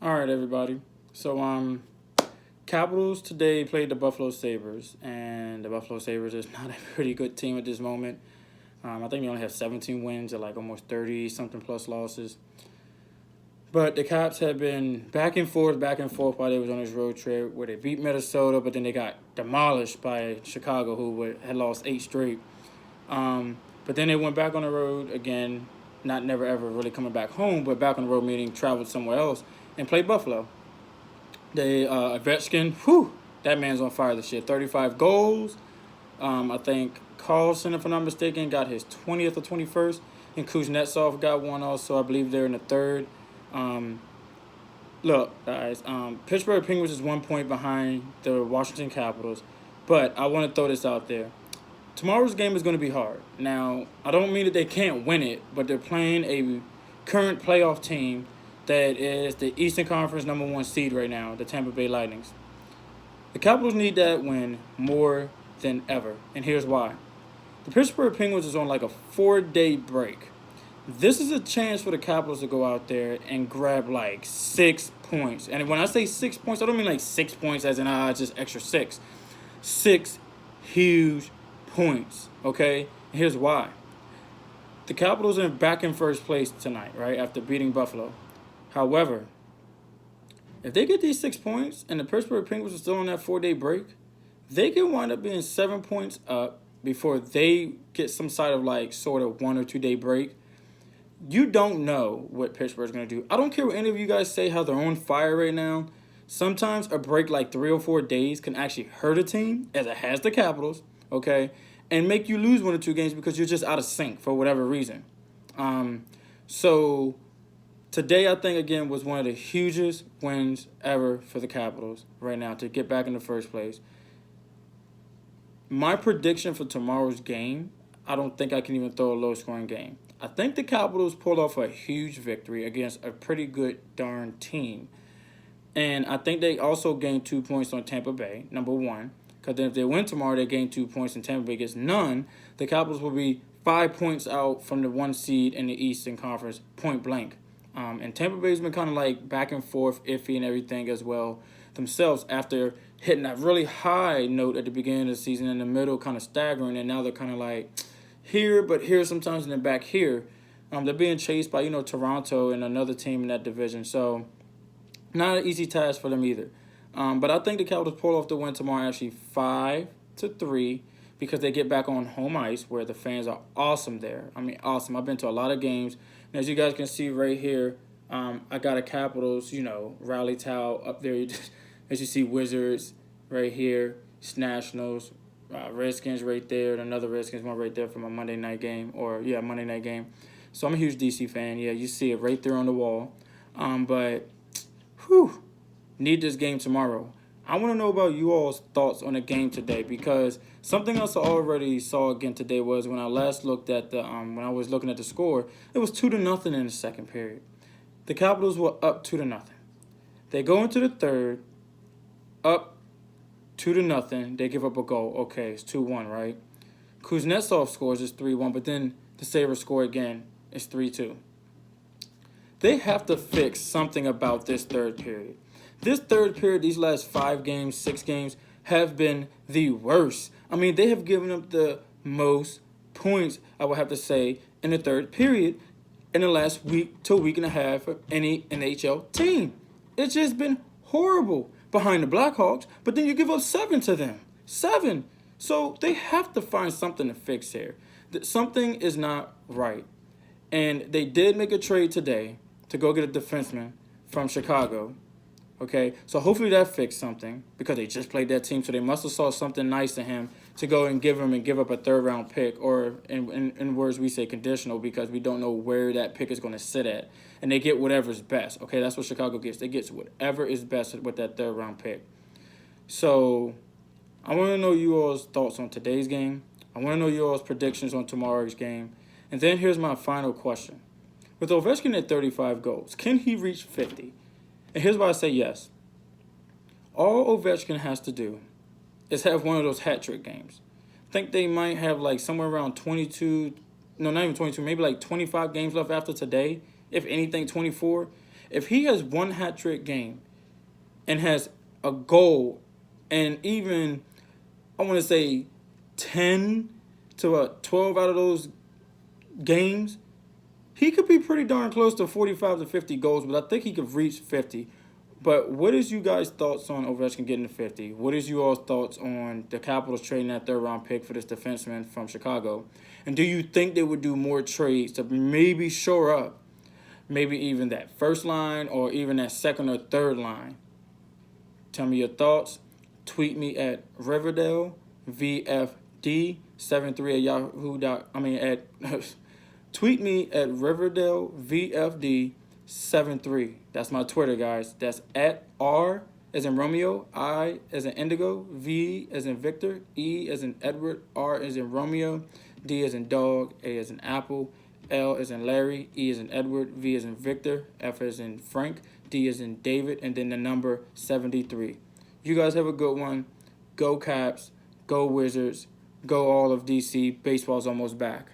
All right, everybody. So, Capitals today played the Buffalo Sabres, and the Buffalo Sabres is not a pretty good team at this moment. I think they only have 17 wins and like almost 30 something plus losses. But the Caps have been back and forth while they was on this road trip where they beat Minnesota, but then they got demolished by Chicago, who had lost 8 straight. But then they went back on the road again, not never ever really coming back home, but back on the road meaning traveled somewhere else and played Buffalo. They Ovechkin, that man's on fire this year. 35 goals. I think Carlson, if I'm not mistaken, got his 20th or 21st, and Kuznetsov got one also. I believe they're in the third. Um, Look, guys, Pittsburgh Penguins is 1 point behind the Washington Capitals, but I want to throw this out there. Tomorrow's game is going to be hard. Now, I don't mean that they can't win it, but they're playing a current playoff team that is the Eastern Conference #1 seed right now, the Tampa Bay Lightnings. The Capitals need that win more than ever, and here's why. The Pittsburgh Penguins is on like a 4-day break. This is a chance for the Capitals to go out there and grab like 6 points. And when I say 6 points, I don't mean like 6 points as in just extra six. 6 huge points, okay? And here's why. The Capitals are back in first place tonight, right, after beating Buffalo. However, if they get these 6 points and the Pittsburgh Penguins are still on that 4-day break, they can wind up being 7 points up before they get some sort of 1 or 2 day break. You don't know what Pittsburgh's going to do. I don't care what any of you guys say how they're on fire right now. Sometimes a break like 3 or 4 days can actually hurt a team, as it has the Capitals, okay, and make you lose 1 or 2 games because you're just out of sync for whatever reason. So today, I think, again, was one of the hugest wins ever for the Capitals right now to get back in the first place. My prediction for tomorrow's game, I don't think I can even throw a low-scoring game. I think the Capitals pulled off a huge victory against a pretty good darn team. And I think they also gained 2 points on Tampa Bay, #1. Because then if they win tomorrow, they gain 2 points and Tampa Bay gets none. The Capitals will be 5 points out from the 1 seed in the Eastern Conference, point blank. And Tampa Bay's been kind of back and forth, iffy and everything as well themselves after hitting that really high note at the beginning of the season, in the middle kind of staggering, and now they're kind of here, but here sometimes, and then back here. They're being chased by, Toronto and another team in that division. So not an easy task for them either. But I think the Capitals pull off the win tomorrow actually 5-3 because they get back on home ice where the fans are awesome there. I mean, awesome. I've been to a lot of games. And as you guys can see right here, I got a Capitals, rally towel up there. As you see, Wizards right here, Nationals, Redskins right there, and another Redskins one right there from a Monday night game. Monday night game. So I'm a huge DC fan. Yeah, you see it right there on the wall. Need this game tomorrow. I want to know about you all's thoughts on the game today, because something else I already saw again today was when I last looked at when I was looking at the score, it was 2-0 in the second period. The Capitals were up 2-0. They go into the third, up 2-0. They give up a goal. Okay, it's 2-1, right? Kuznetsov scores, it's 3-1, but then the Sabres score again. It's 3-2. They have to fix something about this third period. This third period, these last 5 games, 6 games, have been the worst. I mean, they have given up the most points, I would have to say, in the third period in the last week to week and a half of any NHL team. It's just been horrible behind the Blackhawks, but then you give up 7 to them. 7. So they have to find something to fix here. Something is not right. And they did make a trade today to go get a defenseman from Chicago. Okay, so hopefully that fixed something, because they just played that team, so they must have saw something nice in him to go and give up a 3rd-round pick, or in words we say conditional, because we don't know where that pick is going to sit at. And they get whatever's best. Okay, that's what Chicago gets. They get whatever is best with that 3rd-round pick. So I want to know you all's thoughts on today's game. I want to know you all's predictions on tomorrow's game. And then here's my final question. With Ovechkin at 35 goals, can he reach 50? And here's why I say yes. All Ovechkin has to do is have one of those hat trick games. I think they might have somewhere around 22, no, not even 22, maybe 25 games left after today, if anything 24. If he has one hat-trick game and has a goal and even, I want to say, 10 to 12 out of those games, he could be pretty darn close to 45 to 50 goals, but I think he could reach 50. But what is you guys' thoughts on Ovechkin getting to 50? What is you all's thoughts on the Capitals trading that third-round pick for this defenseman from Chicago? And do you think they would do more trades to maybe shore up maybe even that first line or even that second or third line? Tell me your thoughts. Tweet me at Riverdale VFD73 at Yahoo. Tweet me at Riverdale VFD73. That's my Twitter, guys. That's at R as in Romeo, I as in Indigo, V as in Victor, E as in Edward, R as in Romeo, D as in Dog, A as in Apple, L as in Larry, E as in Edward, V as in Victor, F as in Frank, D as in David, and then the number 73. You guys have a good one. Go Caps, go Wizards, go all of DC. Baseball's almost back.